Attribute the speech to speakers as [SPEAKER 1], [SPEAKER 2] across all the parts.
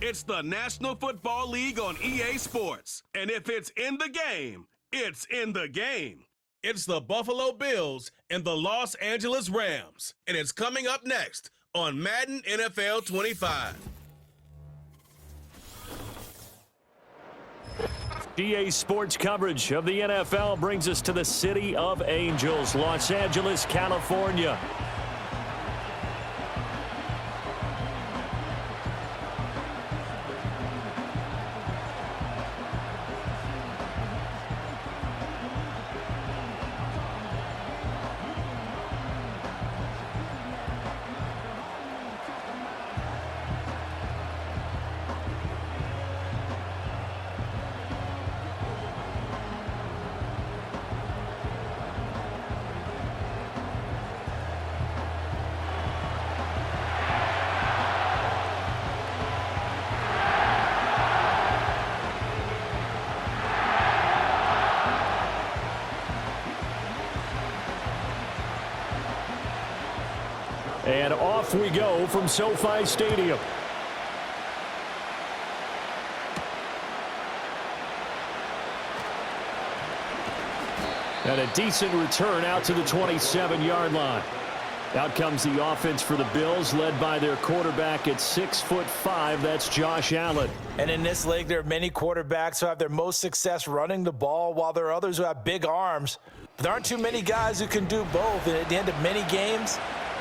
[SPEAKER 1] It's the National Football League on EA Sports. And if it's in the game, it's in the game. It's the Buffalo Bills and the Los Angeles Rams. And it's coming up next on Madden NFL 25.
[SPEAKER 2] EA Sports coverage of the NFL brings us to the City of Angels, Los Angeles, California. And off we go from SoFi Stadium. And a decent return out to the 27-yard line. Out comes the offense for the Bills, led by their quarterback at 6'5". That's Josh Allen.
[SPEAKER 3] And in this league, there are many quarterbacks who have their most success running the ball, while there are others who have big arms. But there aren't too many guys who can do both. And at the end of many games,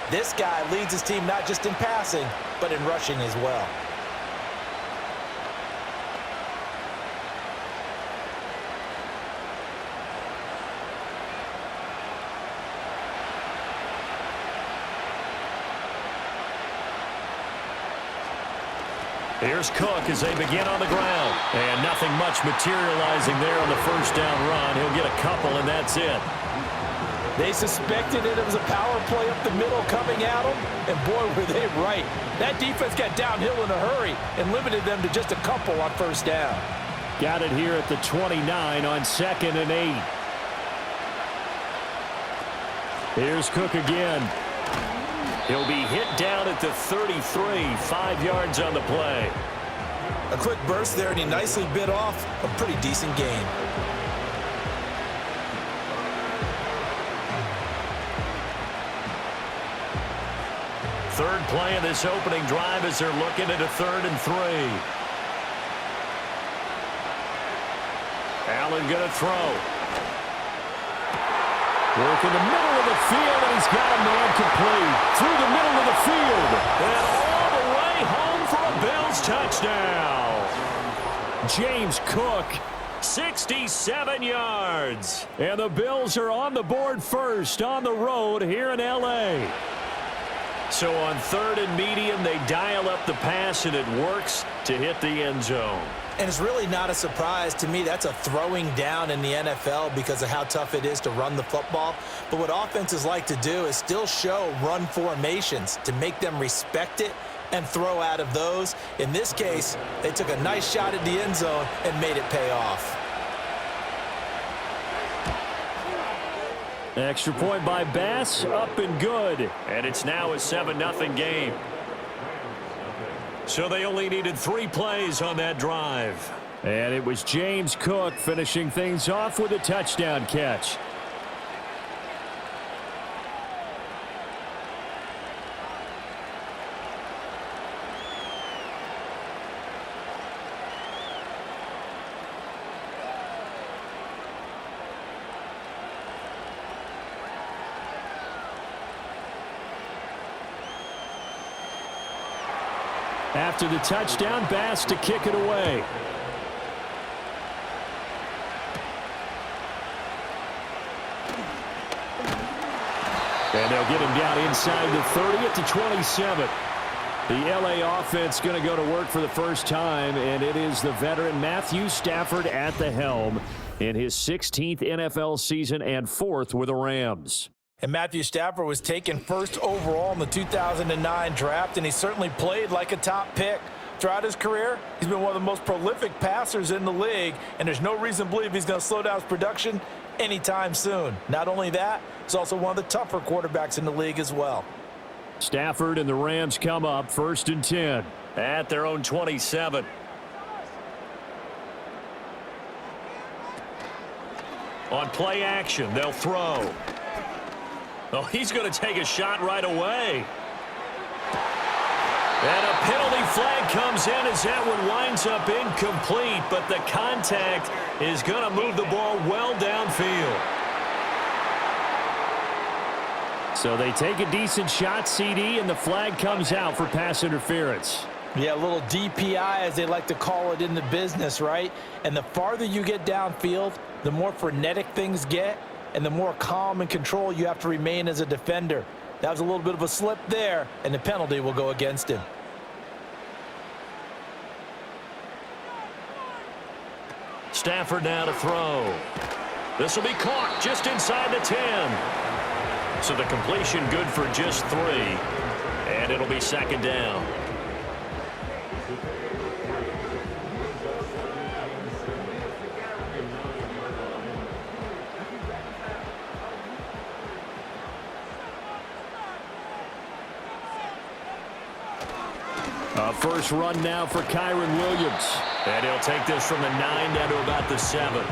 [SPEAKER 3] this guy leads his team not just in passing, but in rushing as well.
[SPEAKER 2] Here's Cook as they begin on the ground. And nothing much materializing there on the first down run. He'll get a couple, and that's it.
[SPEAKER 3] They suspected it was a power play up the middle coming at them, and boy, were they right. That defense got downhill in a hurry and limited them to just a couple on first down.
[SPEAKER 2] Got it here at the 29 on 2nd and 8. Here's Cook again. He'll be hit down at the 33, 5 yards on the play.
[SPEAKER 3] A quick burst there, and he nicely bit off a pretty decent gain.
[SPEAKER 2] Third play of this opening drive as they're looking at a 3rd and 3. Allen going to throw. Work in the middle of the field, and he's got a man complete. Through the middle of the field. And all the way home for a Bills touchdown. James Cook, 67 yards. And the Bills are on the board first on the road here in L.A. So on 3rd and medium, they dial up the pass, and it works to hit the end zone.
[SPEAKER 3] And it's really not a surprise to me. That's a throwing down in the NFL because of how tough it is to run the football. But what offenses like to do is still show run formations to make them respect it and throw out of those. In this case, they took a nice shot at the end zone and made it pay off.
[SPEAKER 2] Extra point by Bass, up and good. And it's now a 7-0 game. So they only needed 3 plays on that drive. And it was James Cook finishing things off with a touchdown catch. After the touchdown, Bass to kick it away. And they'll get him down inside the 30 at the 27. The LA offense going to go to work for the first time, and it is the veteran Matthew Stafford at the helm in his 16th NFL season and 4th with the Rams.
[SPEAKER 3] And Matthew Stafford was taken first overall in the 2009 draft, and he certainly played like a top pick. Throughout his career, he's been one of the most prolific passers in the league, and there's no reason to believe he's going to slow down his production anytime soon. Not only that, he's also one of the tougher quarterbacks in the league as well.
[SPEAKER 2] Stafford and the Rams come up 1st and 10 at their own 27. On play action, they'll throw. Oh, he's going to take a shot right away. And a penalty flag comes in as that one winds up incomplete, but the contact is going to move the ball well downfield. So they take a decent shot, CD, and the flag comes out for pass interference.
[SPEAKER 3] Yeah, a little DPI, as they like to call it in the business, right? And the farther you get downfield, the more frenetic things get, and the more calm and control you have to remain as a defender. That was a little bit of a slip there, and the penalty will go against him.
[SPEAKER 2] Stafford now to throw. This will be caught just inside the 10. So the completion good for just 3. And it'll be 2nd down. First run now for Kyron Williams. And he'll take this from the 9 down to about the 7.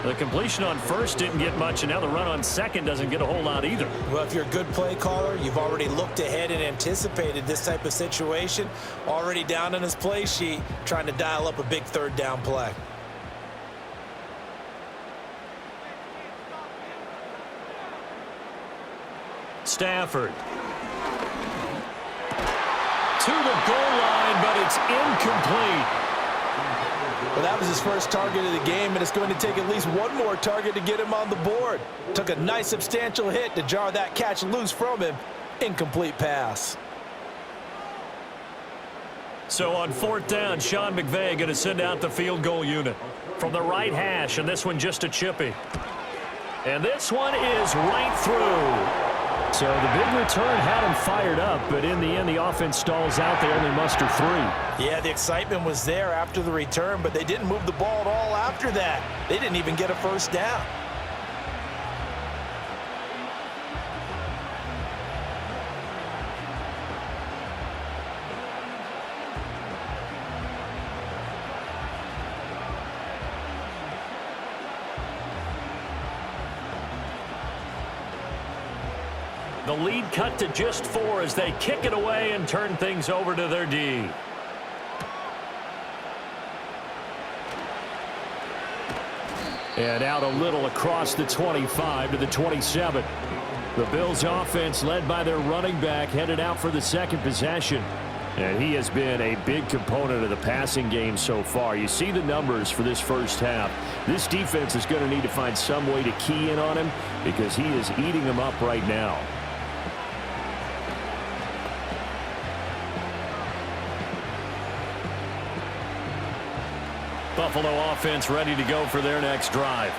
[SPEAKER 2] The completion on first didn't get much, and now the run on second doesn't get a whole lot either.
[SPEAKER 3] Well, if you're a good play caller, you've already looked ahead and anticipated this type of situation. Already down on his play sheet, trying to dial up a big 3rd down play.
[SPEAKER 2] Stafford. To the goal line, but it's incomplete.
[SPEAKER 3] Well, that was his first target of the game, and it's going to take at least one more target to get him on the board. Took a nice substantial hit to jar that catch loose from him. Incomplete pass.
[SPEAKER 2] So on 4th down, Sean McVay going to send out the field goal unit from the right hash, and this one just a chippy. And this one is right through. So the big return had him fired up, but in the end, the offense stalls out. They only muster 3.
[SPEAKER 3] Yeah, the excitement was there after the return, but they didn't move the ball at all after that. They didn't even get a first down.
[SPEAKER 2] The lead cut to just 4 as they kick it away and turn things over to their D. And out a little across the 25 to the 27. The Bills offense led by their running back headed out for the 2nd possession. And he has been a big component of the passing game so far. You see the numbers for this first half. This defense is going to need to find some way to key in on him because he is eating them up right now. Buffalo offense ready to go for their next drive.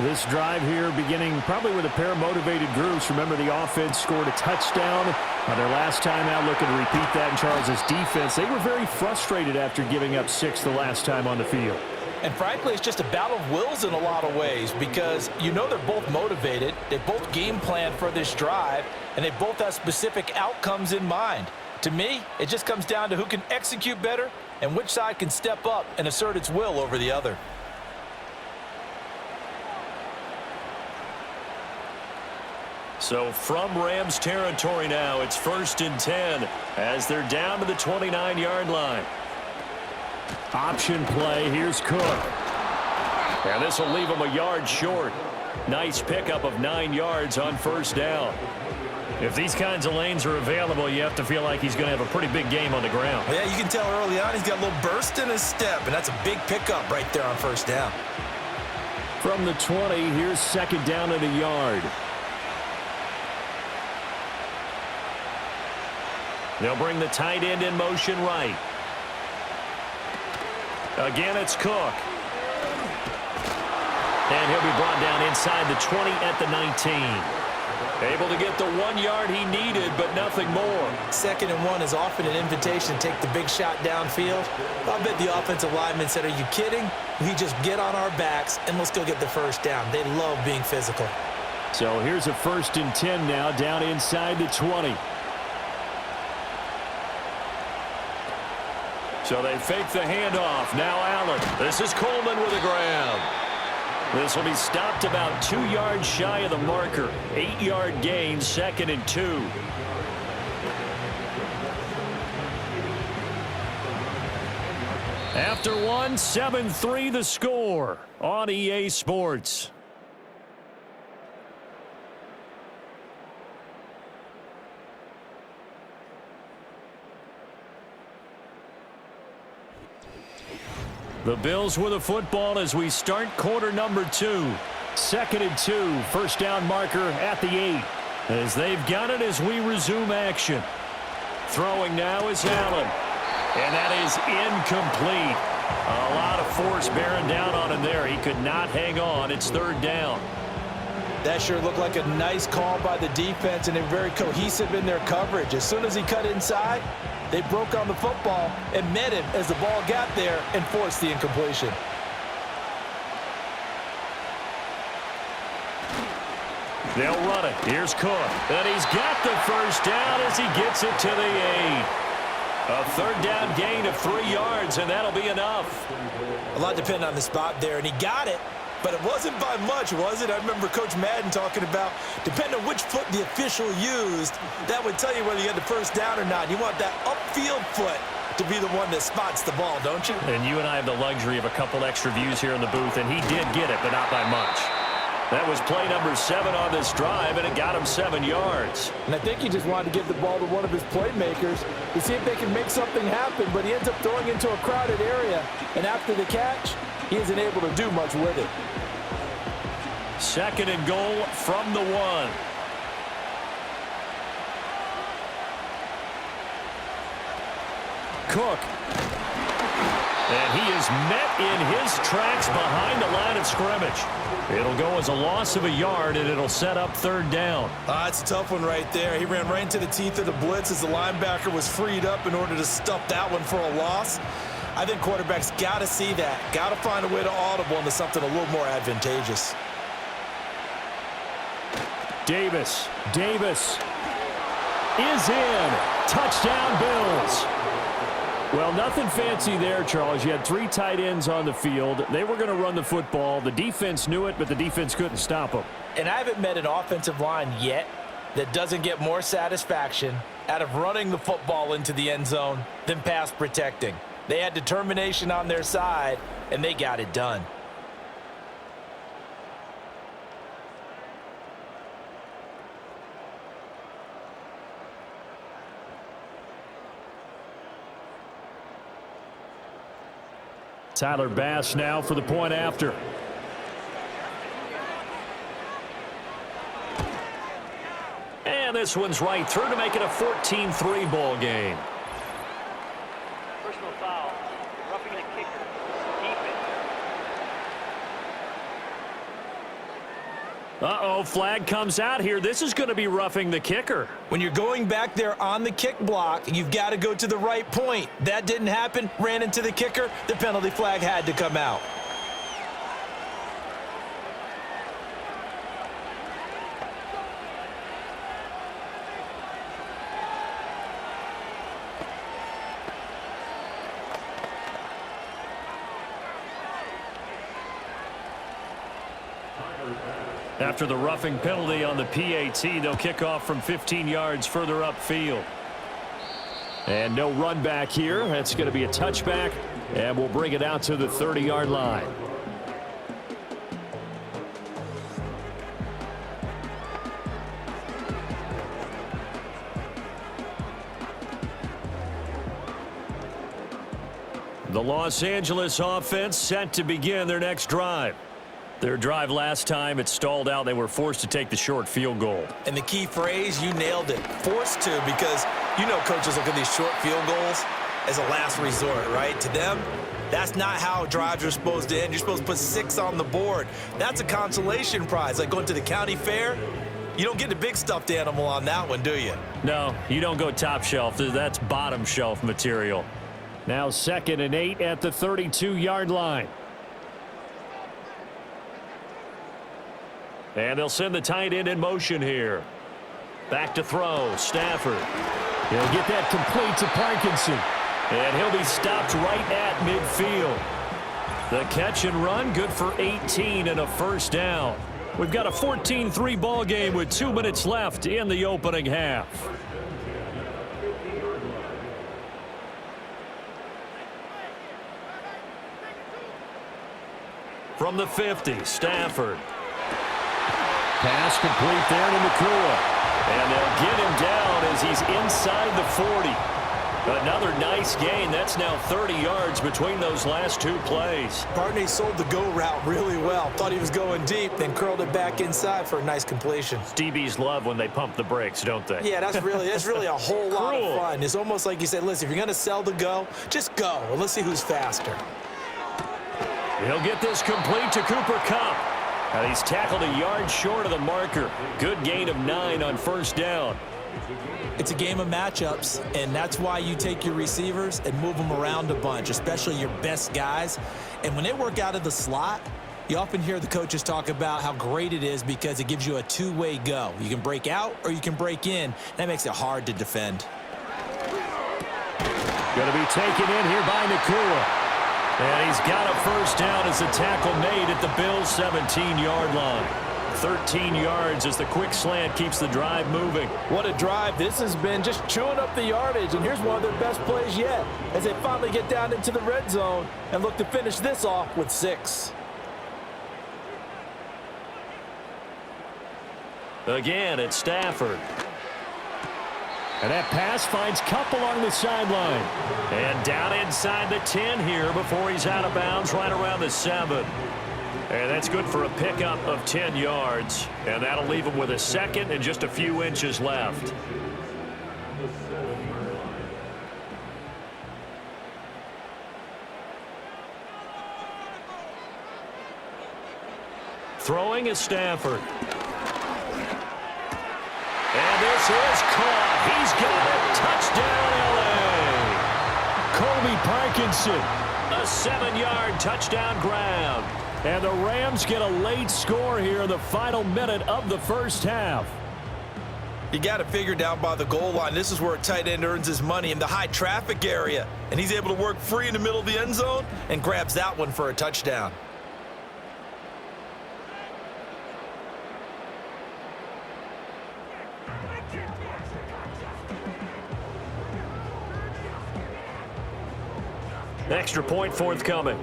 [SPEAKER 2] This drive here beginning probably with a pair of motivated groups. Remember, the offense scored a touchdown on their last time out. Looking to repeat that in Charles' defense. They were very frustrated after giving up 6 the last time on the field.
[SPEAKER 3] And frankly, it's just a battle of wills in a lot of ways because you know they're both motivated. They both game plan for this drive, and they both have specific outcomes in mind. To me, it just comes down to who can execute better and which side can step up and assert its will over the other.
[SPEAKER 2] So from Rams territory now, it's 1st and 10 as they're down to the 29-yard line. Option play. Here's Cook. And this will leave him a yard short. Nice pickup of 9 yards on 1st down. If these kinds of lanes are available, you have to feel like he's going to have a pretty big game on the ground.
[SPEAKER 3] Yeah, you can tell early on he's got a little burst in his step, and that's a big pickup right there on 1st down.
[SPEAKER 2] From the 20, here's 2nd down and a yard. They'll bring the tight end in motion right. Again, it's Cook. And he'll be brought down inside the 20 at the 19. Able to get the 1 yard he needed, but nothing more.
[SPEAKER 3] 2nd and 1 is often an invitation to take the big shot downfield. I bet the offensive lineman said, are you kidding? We just get on our backs and let's go get the 1st down. They love being physical.
[SPEAKER 2] So here's a 1st and 10 now, down inside the 20. So they fake the handoff. Now Allen. This is Coleman with a grab. This will be stopped about 2 yards shy of the marker. 8-yard gain, 2nd and 2. After one, 7-3 the score on EA Sports. The Bills with a football as we start quarter number 2. 2nd and 2, 1st down marker at the 8. As they've got it as we resume action. Throwing now is Allen. And that is incomplete. A lot of force bearing down on him there. He could not hang on. It's 3rd down.
[SPEAKER 3] That sure looked like a nice call by the defense, and they're very cohesive in their coverage. As soon as he cut inside, they broke on the football and met him as the ball got there and forced the incompletion.
[SPEAKER 2] They'll run it. Here's Cook. And he's got the 1st down as he gets it to the 8. A 3rd down gain of 3 yards, and that'll be enough.
[SPEAKER 3] A lot depended on the spot there, and he got it. But it wasn't by much, was it? I remember Coach Madden talking about, depending on which foot the official used, that would tell you whether you had the 1st down or not. You want that upfield foot to be the one that spots the ball, don't you?
[SPEAKER 2] And you and I have the luxury of a couple extra views here in the booth, and he did get it, but not by much. That was play number 7 on this drive, and it got him 7 yards.
[SPEAKER 3] And I think he just wanted to give the ball to one of his playmakers to see if they can make something happen, but he ends up throwing into a crowded area, and after the catch, he isn't able to do much with it.
[SPEAKER 2] 2nd and goal from the 1. Cook. And he is met in his tracks behind the line of scrimmage. It'll go as a loss of a yard, and it'll set up 3rd down.
[SPEAKER 3] It's a tough one right there. He ran right into the teeth of the blitz as the linebacker was freed up in order to stuff that one for a loss. I think quarterbacks got to see that. Got to find a way to audible into something a little more advantageous.
[SPEAKER 2] Davis is in. Touchdown, Bills. Well, nothing fancy there, Charles. You had 3 tight ends on the field. They were going to run the football. The defense knew it, but the defense couldn't stop them.
[SPEAKER 3] And I haven't met an offensive line yet that doesn't get more satisfaction out of running the football into the end zone than pass protecting. They had determination on their side, and they got it done.
[SPEAKER 2] Tyler Bass now for the point after. And this one's right through to make it a 14-3 ball game.
[SPEAKER 4] Personal foul, roughing the kicker, defense.
[SPEAKER 2] Uh-oh, flag comes out here. This is going to be roughing the kicker.
[SPEAKER 3] When you're going back there on the kick block, you've got to go to the right point. That didn't happen, ran into the kicker. The penalty flag had to come out.
[SPEAKER 2] After the roughing penalty on the PAT, they'll kick off from 15 yards further upfield. And no run back here. That's going to be a touchback, and we'll bring it out to the 30-yard line. The Los Angeles offense set to begin their next drive. Their drive last time, it stalled out. They were forced to take the short field goal.
[SPEAKER 3] And the key phrase, you nailed it, forced to, because you know coaches look at these short field goals as a last resort, right? To them, that's not how drives are supposed to end. You're supposed to put 6 on the board. That's a consolation prize, like going to the county fair. You don't get the big stuffed animal on that one, do you?
[SPEAKER 2] No, you don't go top shelf. That's bottom shelf material. Now 2nd and 8 at the 32-yard line. And they'll send the tight end in motion here. Back to throw. Stafford. He'll get that complete to Parkinson. And he'll be stopped right at midfield. The catch and run, good for 18 and a first down. We've got a 14-3 ball game with 2 minutes left in the opening half. From the 50, Stafford. Pass complete there to Nakua. And they'll get him down as he's inside the 40. Another nice gain. That's now 30 yards between those last two plays.
[SPEAKER 3] Barney sold the go route really well. Thought he was going deep, then curled it back inside for a nice completion.
[SPEAKER 2] DBs love when they pump the brakes, don't they?
[SPEAKER 3] Yeah, that's really a whole lot of fun. It's almost like you said, listen, if you're going to sell the go, just go. And let's see who's faster.
[SPEAKER 2] He'll get this complete to Cooper Kupp. And he's tackled a yard short of the marker. Good gain of 9 on first down.
[SPEAKER 3] It's a game of matchups, and that's why you take your receivers and move them around a bunch, especially your best guys. And when they work out of the slot, you often hear the coaches talk about how great it is because it gives you a two-way go. You can break out or you can break in. That makes it hard to defend.
[SPEAKER 2] Going to be taken in here by Nakua. And he's got a first down as the tackle made at the Bills' 17-yard line. 13 yards as the quick slant keeps the drive moving.
[SPEAKER 5] What a drive. This has been just chewing up the yardage, and here's one of their best plays yet as they finally get down into the red zone and look to finish this off with 6.
[SPEAKER 2] Again, it's Stafford. And that pass finds Kupp along the sideline. And down inside the 10 here before he's out of bounds right around the 7. And that's good for a pickup of 10 yards. And that'll leave him with a second and just a few inches left. Throwing is Stafford. And this is caught. He's got it. Touchdown, L.A. Kobe Parkinson. A 7-yard touchdown grab. And the Rams get a late score here in the final minute of the first half.
[SPEAKER 3] You got to figure down by the goal line. This is where a tight end earns his money in the high traffic area. And he's able to work free in the middle of the end zone and grabs that one for a touchdown.
[SPEAKER 2] Extra point forthcoming.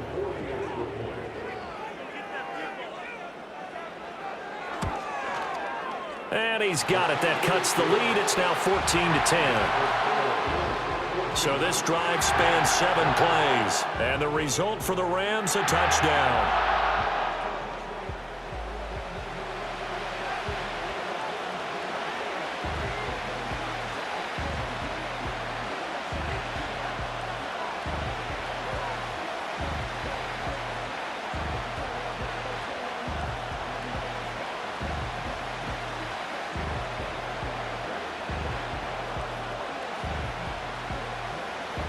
[SPEAKER 2] And he's got it. That cuts the lead. It's now 14-10. So this drive spans 7 plays. And the result for the Rams, a touchdown.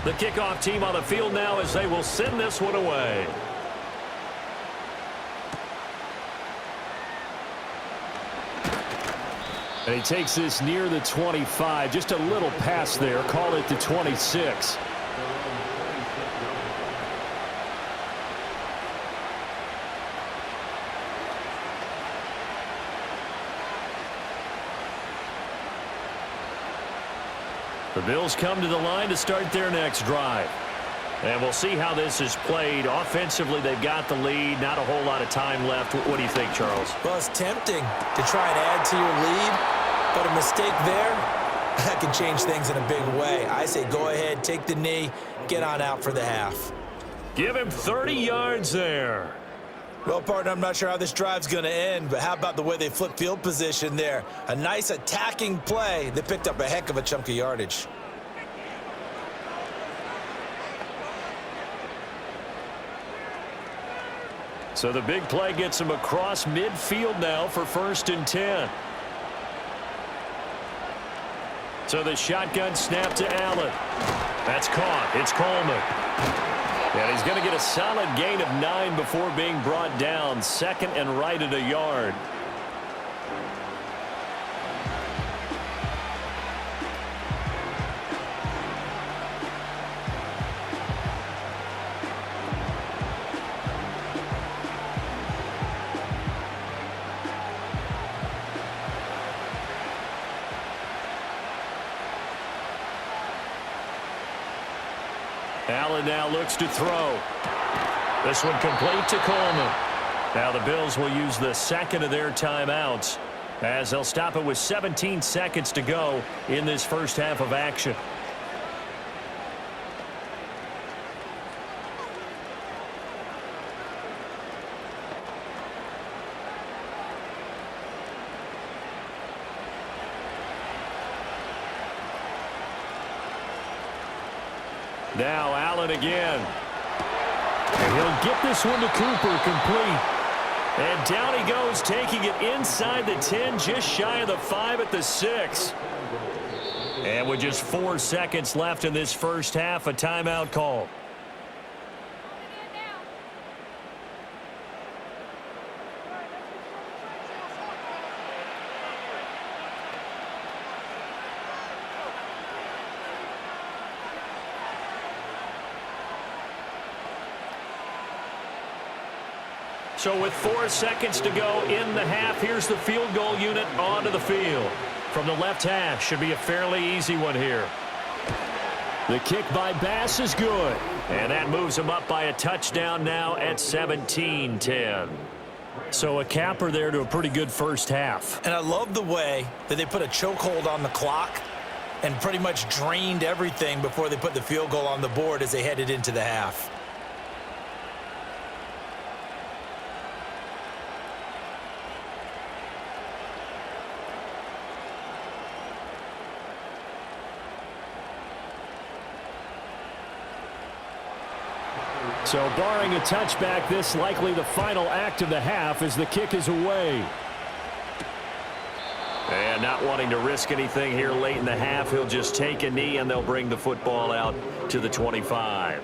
[SPEAKER 2] The kickoff team on the field now as they will send this one away. And he takes this near the 25. Just a little pass there. Call it the 26. The Bills come to the line to start their next drive. And we'll see how this is played. Offensively, they've got the lead. Not a whole lot of time left. What do you think, Charles?
[SPEAKER 3] Well, it's tempting to try and add to your lead, but a mistake there, that can change things in a big way. I say go ahead, take the knee, get on out for the half.
[SPEAKER 2] Give him 30 yards there.
[SPEAKER 3] Well, partner, I'm not sure how this drive's going to end, but how about the way they flip field position there? A nice attacking play. They picked up a heck of a chunk of yardage.
[SPEAKER 2] So the big play gets him across midfield now for 1st and 10. So the shotgun snap to Allen. That's caught. It's Coleman. And he's going to get a solid gain of 9 before being brought down. 2nd and right at a yard. Allen now looks to throw. This one complete to Coleman. Now the Bills will use the second of their timeouts as they'll stop it with 17 seconds to go in this first half of action. Now Allen again. And he'll get this one to Cooper, complete. And down he goes, taking it inside the 10, just shy of the 5 at the 6. And with just 4 seconds left in this first half, a timeout call. So with 4 seconds to go in the half, here's the field goal unit onto the field. From the left hash, should be a fairly easy one here. The kick by Bass is good. And that moves him up by a touchdown now at 17-10. So a capper there to a pretty good first half.
[SPEAKER 3] And I love the way that they put a chokehold on the clock and pretty much drained everything before they put the field goal on the board as they headed into the half.
[SPEAKER 2] So barring a touchback, this likely the final act of the half as the kick is away. And not wanting to risk anything here late in the half, he'll just take a knee and they'll bring the football out to the 25.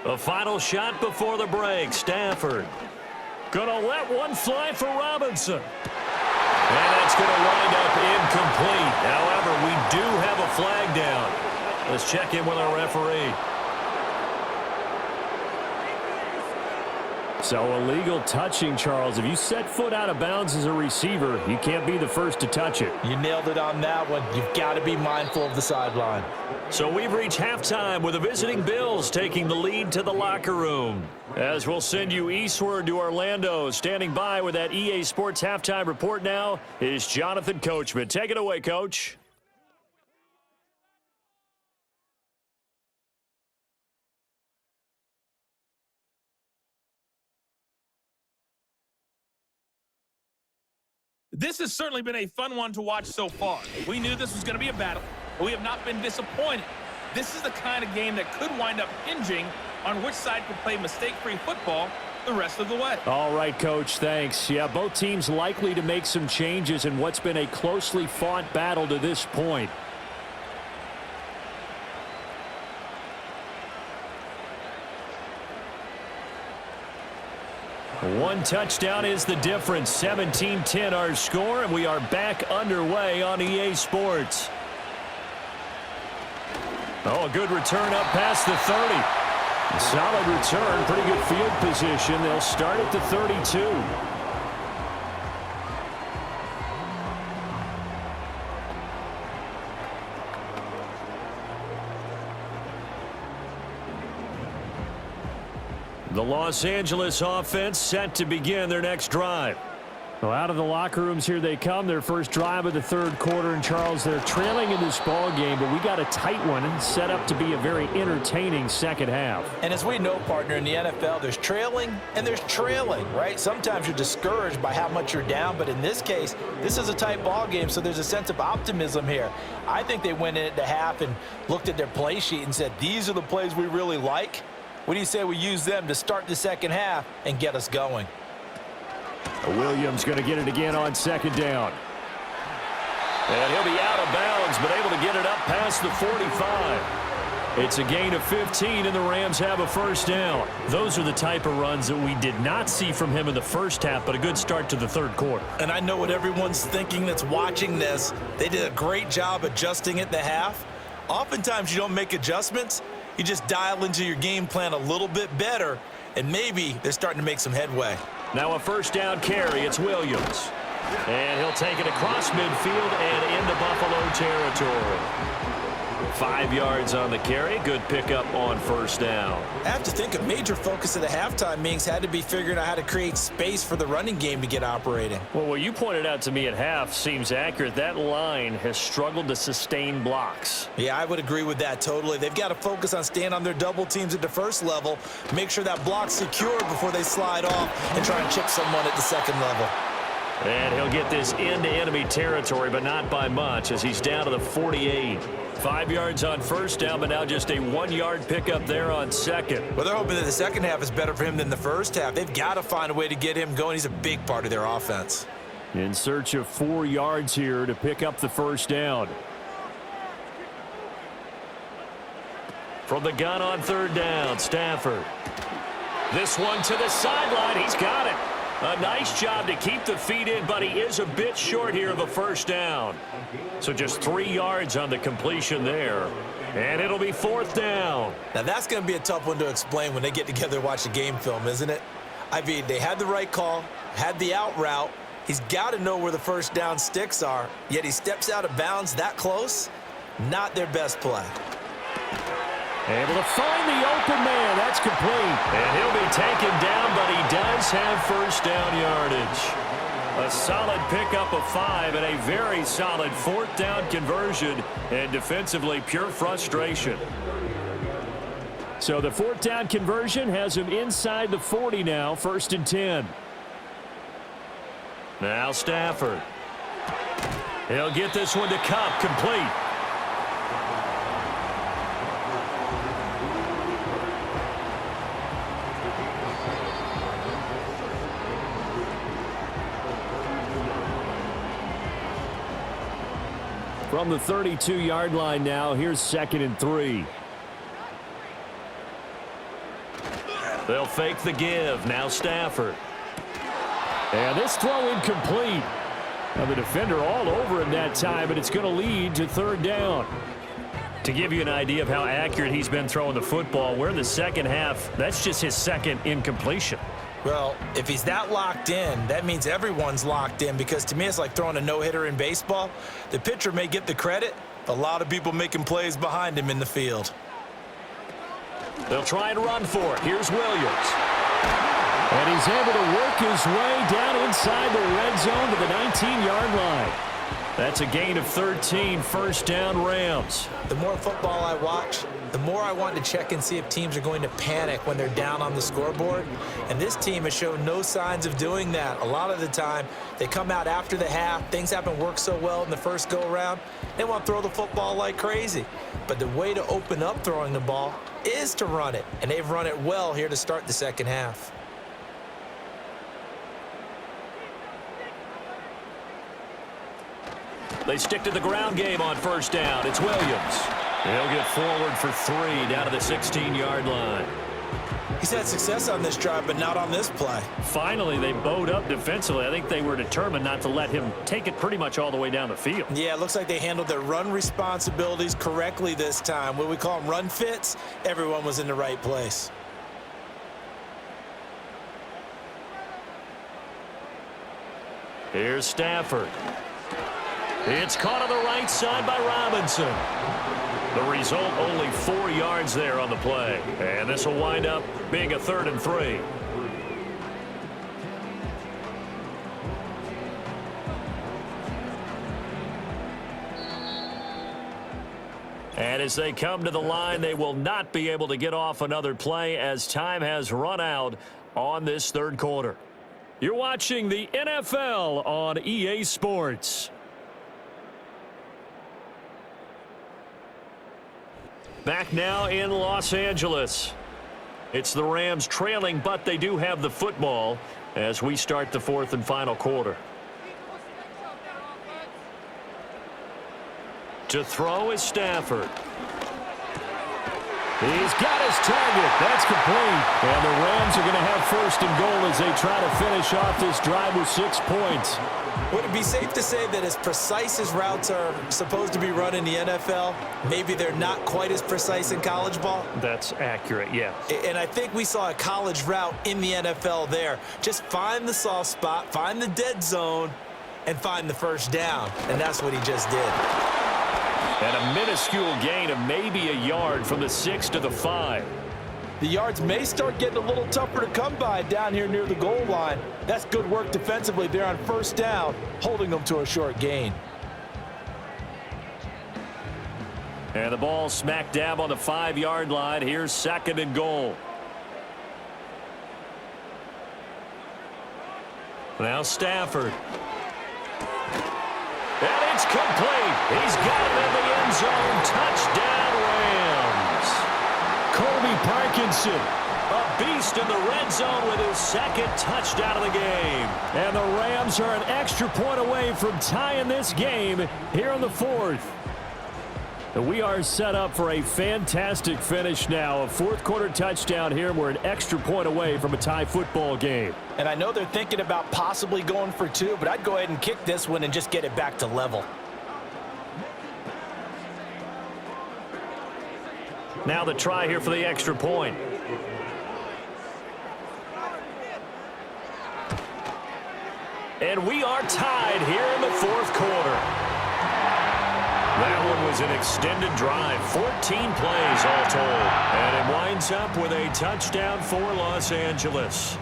[SPEAKER 2] The final shot before the break. Stafford gonna let one fly for Robinson. And that's going to wind up incomplete. However, we do have a flag down. Let's check in with our referee. So illegal touching, Charles. If you set foot out of bounds as a receiver, you can't be the first to touch it.
[SPEAKER 5] You nailed it on that one. You've got to be mindful of the sideline.
[SPEAKER 2] So we've reached halftime with the visiting Bills taking the lead to the locker room. As we'll send you eastward to Orlando. Standing by with that EA Sports halftime report now is Jonathan Coachman. Take it away, Coach.
[SPEAKER 6] This has certainly been a fun one to watch so far. We knew this was going to be a battle, but we have not been disappointed. This is the kind of game that could wind up hinging on which side could play mistake-free football the rest of the way.
[SPEAKER 2] All right, Coach, thanks. Yeah, both teams likely to make some changes in what's been a closely fought battle to this point. One touchdown is the difference. 17-10 our score, and we are back underway on EA Sports. Oh, a good return up past the 30. A solid return, pretty good field position. They'll start at the 32. The Los Angeles offense set to begin their next drive. Well, out of the locker rooms here they come. Their first drive of the third quarter. And, Charles, they're trailing in this ball game, but we got a tight one and set up to be a very entertaining second half.
[SPEAKER 3] And as we know, partner, in the NFL, there's trailing and there's trailing, right? Sometimes you're discouraged by how much you're down, but in this case, this is a tight ball game, so there's a sense of optimism here. I think they went into half and looked at their play sheet and said, these are the plays we really like. What do you say we use them to start the second half and get us going?
[SPEAKER 2] Williams going to get it again on second down. And he'll be out of bounds, but able to get it up past the 45. It's a gain of 15, and the Rams have a first down. Those are the type of runs that we did not see from him in the first half, but a good start to the third quarter.
[SPEAKER 3] And I know what everyone's thinking that's watching this. They did a great job adjusting at the half. Oftentimes you don't make adjustments You just dial into your game plan a little bit better, and maybe they're starting to make some headway.
[SPEAKER 2] Now a first down carry. It's Williams. And he'll take it across midfield and into Buffalo territory. 5 yards on the carry. Good pickup on first down.
[SPEAKER 3] I have to think a major focus of the halftime meetings had to be figuring out how to create space for the running game to get operating.
[SPEAKER 2] Well, what you pointed out to me at half seems accurate. That line has struggled to sustain blocks.
[SPEAKER 3] Yeah, I would agree with that totally. They've got to focus on staying on their double teams at the first level, make sure that block's secured before they slide off and try and chip someone at the second level.
[SPEAKER 2] And he'll get this into enemy territory, but not by much, as he's down to the 48. 5 yards on first down, but now just a 1-yard pickup there on second.
[SPEAKER 3] Well, they're hoping that the second half is better for him than the first half. They've got to find a way to get him going. He's a big part of their offense.
[SPEAKER 2] In search of 4 yards here to pick up the first down. From the gun on third down, Stafford. This one to the sideline. He's got it. A nice job to keep the feet in, but he is a bit short here of a first down. So just 3 yards on the completion there. And it'll be fourth down.
[SPEAKER 3] Now that's going to be a tough one to explain when they get together and watch the game film, isn't it? I mean, they had the right call, had the out route. He's got to know where the first down sticks are, yet he steps out of bounds that close. Not their best play.
[SPEAKER 2] Able to find the open man. That's complete. And he'll be taken down, but he does have first down yardage. A solid pickup of 5 and a very solid fourth down conversion. And defensively, pure frustration. So the fourth down conversion has him inside the 40 now, 1st and 10. Now Stafford. He'll get this one to Kupp, complete. From the 32-yard line now, here's 2nd and 3. They'll fake the give. Now Stafford. And this throw incomplete. Now the defender all over him that time, but it's going to lead to 3rd down. To give you an idea of how accurate he's been throwing the football, we're in the second half. That's just his 2nd incompletion.
[SPEAKER 3] Well, if he's that locked in, that means everyone's locked in, because to me it's like throwing a no-hitter in baseball. The pitcher may get the credit, a lot of people making plays behind him in the field.
[SPEAKER 2] They'll try and run for it. Here's Williams. And he's able to work his way down inside the red zone to the 19-yard line. That's a gain of 13, first down Rams.
[SPEAKER 3] The more football I watch, the more I want to check and see if teams are going to panic when they're down on the scoreboard. And this team has shown no signs of doing that. A lot of the time, they come out after the half. Things haven't worked so well in the first go-around. They want to throw the football like crazy. But the way to open up throwing the ball is to run it. And they've run it well here to start the second half.
[SPEAKER 2] They stick to the ground game on first down. It's Williams. He'll get forward for 3 down to the 16-yard line.
[SPEAKER 3] He's had success on this drive, but not on this play.
[SPEAKER 2] Finally, they bowed up defensively. I think they were determined not to let him take it pretty much all the way down the field.
[SPEAKER 3] Yeah, it looks like they handled their run responsibilities correctly this time. What we call them run fits, everyone was in the right place.
[SPEAKER 2] Here's Stafford. It's caught on the right side by Robinson. The result, only 4 yards there on the play. And this will wind up being a 3rd and 3. And as they come to the line, they will not be able to get off another play as time has run out on this 3rd quarter. You're watching the NFL on EA Sports. Back now in Los Angeles. It's the Rams trailing, but they do have the football as we start the 4th and final quarter. To throw is Stafford. He's got his target. That's complete. And the Rams are going to have first and goal as they try to finish off this drive with 6 points.
[SPEAKER 3] Would it be safe to say that as precise as routes are supposed to be run in the NFL, maybe they're not quite as precise in college ball?
[SPEAKER 2] That's accurate, yeah.
[SPEAKER 3] And I think we saw a college route in the NFL there. Just find the soft spot, find the dead zone, and find the first down. And that's what he just did.
[SPEAKER 2] And a minuscule gain of maybe a yard from the 6 to the 5.
[SPEAKER 5] The yards may start getting a little tougher to come by down here near the goal line. That's good work defensively there on first down, holding them to a short gain.
[SPEAKER 2] And the ball smack dab on the 5-yard line. Here's second and goal. Now Stafford. And it's complete. He's got it in the end zone. Touchdown, Rams. Colby Parkinson, a beast in the red zone with his second touchdown of the game. And the Rams are an extra point away from tying this game here in the 4th. We are set up for a fantastic finish now. A fourth-quarter touchdown here. We're an extra point away from a tie football game.
[SPEAKER 5] And I know they're thinking about possibly going for 2, but I'd go ahead and kick this one and just get it back to level.
[SPEAKER 2] Now the try here for the extra point. And we are tied here in the 4th quarter. That one was an extended drive, 14 plays all told. And it winds up with a touchdown for Los Angeles.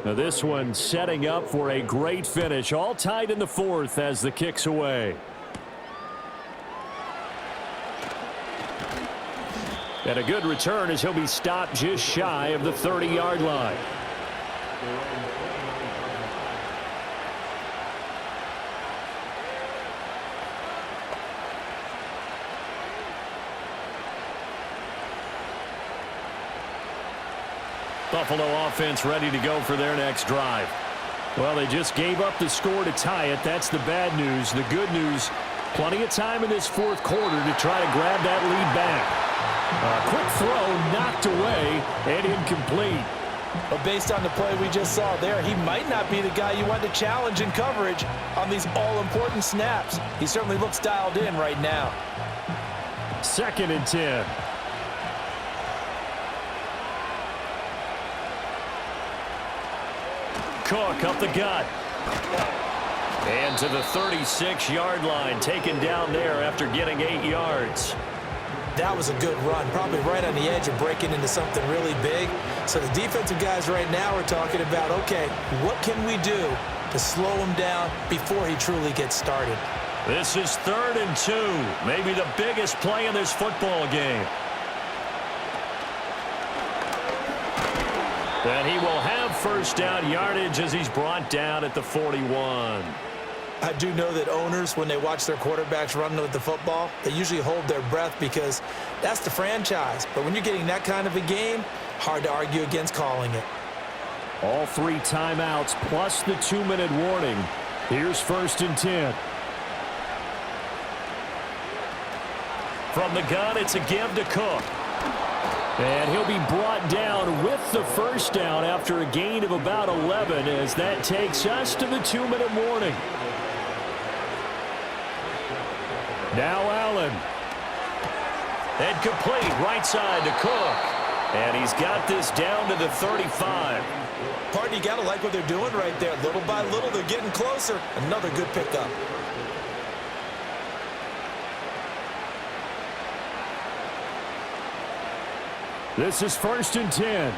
[SPEAKER 2] Now this one setting up for a great finish. All tied in the 4th as the kick's away. And a good return as he'll be stopped just shy of the 30-yard line. Buffalo offense ready to go for their next drive. Well, they just gave up the score to tie it. That's the bad news. The good news, plenty of time in this 4th quarter to try to grab that lead back. A quick throw knocked away and incomplete.
[SPEAKER 5] But based on the play we just saw there, he might not be the guy you want to challenge in coverage on these all-important snaps. He certainly looks dialed in right now.
[SPEAKER 2] 2nd and 10. Cook up the gut. And to the 36-yard line, taken down there after getting 8 yards.
[SPEAKER 3] That was a good run, probably right on the edge of breaking into something really big. So the defensive guys right now are talking about, okay, what can we do to slow him down before he truly gets started?
[SPEAKER 2] This is 3rd and 2, maybe the biggest play in this football game. And he will have first down yardage as he's brought down at the 41.
[SPEAKER 3] I do know that owners, when they watch their quarterbacks run with the football, they usually hold their breath because that's the franchise. But when you're getting that kind of a game, hard to argue against calling it.
[SPEAKER 2] All 3 timeouts plus the 2-minute warning. Here's 1st and 10. From the gun, it's a give to Cook. And he'll be brought down with the first down after a gain of about 11 as that takes us to the 2-minute warning. Now Allen. And complete right side to Cook. And he's got this down to the 35.
[SPEAKER 3] Pardon, you got to like what they're doing right there. Little by little, they're getting closer. Another good pickup.
[SPEAKER 2] This is 1st and 10.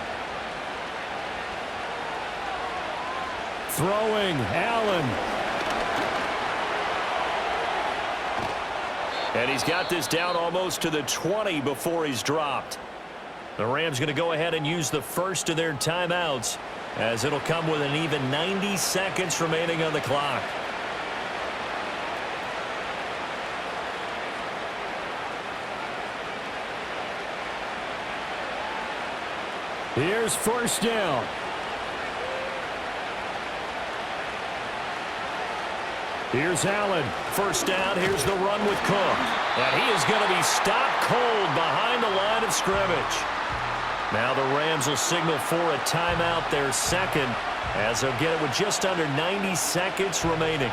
[SPEAKER 2] Throwing, Allen. And he's got this down almost to the 20 before he's dropped. The Rams going to go ahead and use the first of their timeouts as it'll come with an even 90 seconds remaining on the clock. Here's first down. Here's Allen. First down. Here's the run with Cook. And he is going to be stopped cold behind the line of scrimmage. Now the Rams will signal for a timeout, their second, as they'll get it with just under 90 seconds remaining.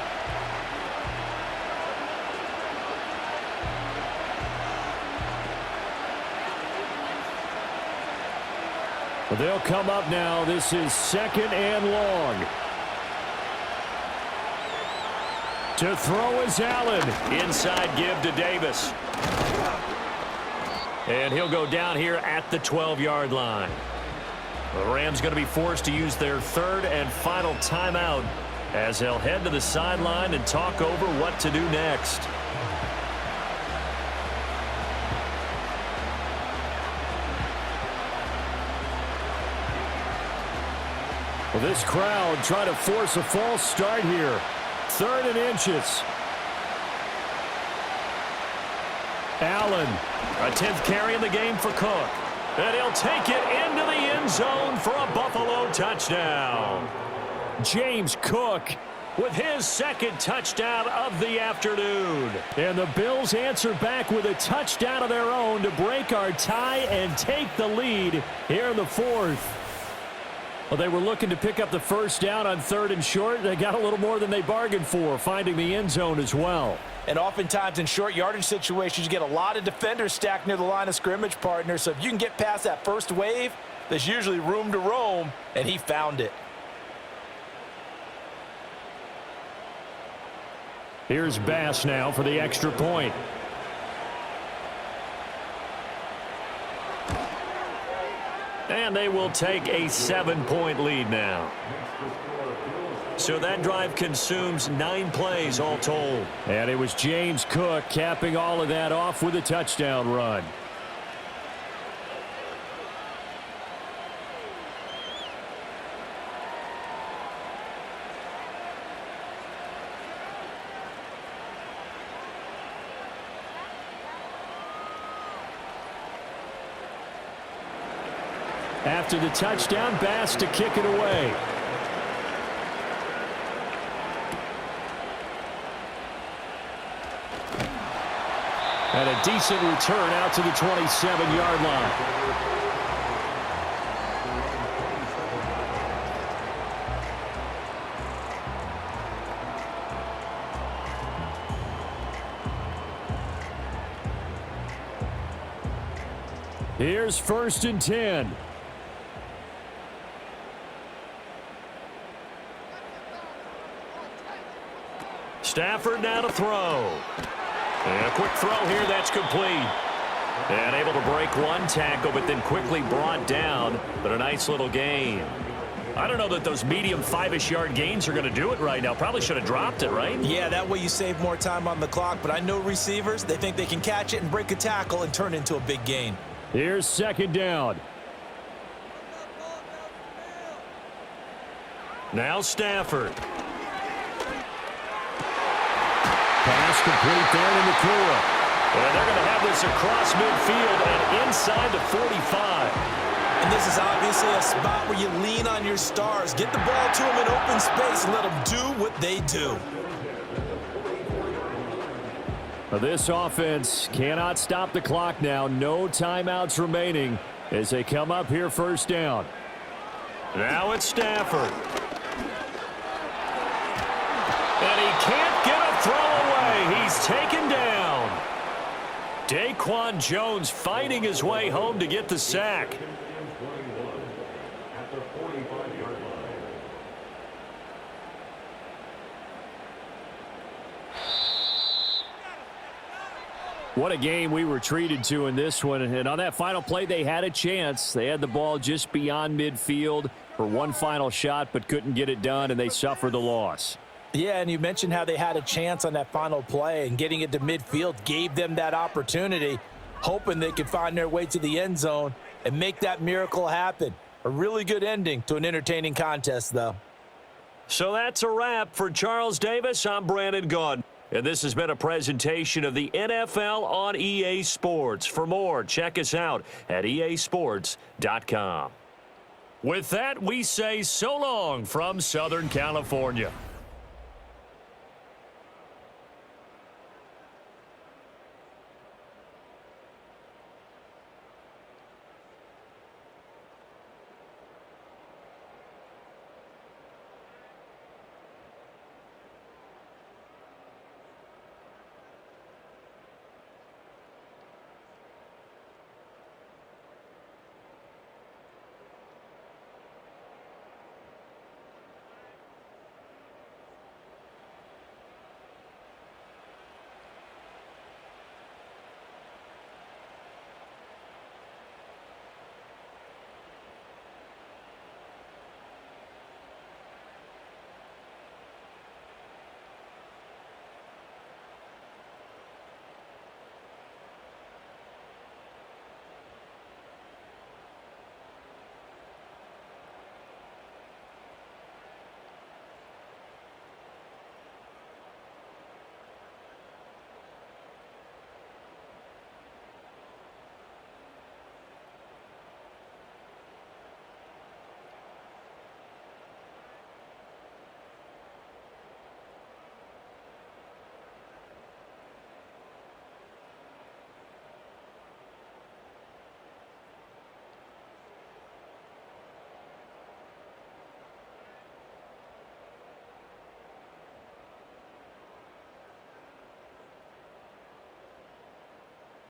[SPEAKER 2] Well, they'll come up now. This is second and long. To throw is Allen. Inside give to Davis. And he'll go down here at the 12-yard line. The Rams going to be forced to use their third and final timeout as they'll head to the sideline and talk over what to do next. Well, this crowd trying to force a false start here. Third and inches. Allen, a 10th carry in the game for Cook. And he'll take it into the end zone for a Buffalo touchdown. James Cook with his second touchdown of the afternoon. And the Bills answer back with a touchdown of their own to break our tie and take the lead here in the fourth. Well, they were looking to pick up the first down on third and short. They got a little more than they bargained for, finding the end zone as well.
[SPEAKER 5] And oftentimes in short yardage situations, you get a lot of defenders stacked near the line of scrimmage, partner. So if you can get past that first wave, there's usually room to roam, and he found it.
[SPEAKER 2] Here's Bass now for the extra point. And they will take a 7-point lead now. So that drive consumes 9 plays all told. And it was James Cook capping all of that off with a touchdown run. After the touchdown, Bass to kick it away. And a decent return out to the 27-yard line. Here's first and 10. Stafford now to throw. And a quick throw here, that's complete. And able to break one tackle, but then quickly brought down. But a nice little gain. I don't know that those medium 5-ish yard gains are going to do it right now. Probably should have dropped it, right?
[SPEAKER 3] Yeah, that way you save more time on the clock. But I know receivers, they think they can catch it and break a tackle and turn it into a big gain.
[SPEAKER 2] Here's second down. Now Stafford. Pass complete there in the clear. And they're going to have this across midfield and inside the 45.
[SPEAKER 3] And this is obviously a spot where you lean on your stars. Get the ball to them in open space and let them do what they do.
[SPEAKER 2] This offense cannot stop the clock now. No timeouts remaining as they come up here first down. Now it's Stafford. And he can't get a throw away. He's taken down. Daquan Jones fighting his way home to get the sack. What a game we were treated to in this one. And on that final play, they had a chance. They had the ball just beyond midfield for one final shot, but couldn't get it done, and they suffered the loss.
[SPEAKER 5] Yeah, and you mentioned how they had a chance on that final play, and getting it to midfield gave them that opportunity, hoping they could find their way to the end zone and make that miracle happen.
[SPEAKER 3] A really good ending to an entertaining contest, though.
[SPEAKER 2] So that's a wrap for Charles Davis. I'm Brandon Gaudin. And this has been a presentation of the NFL on EA Sports. For more, check us out at easports.com. With that, we say so long from Southern California.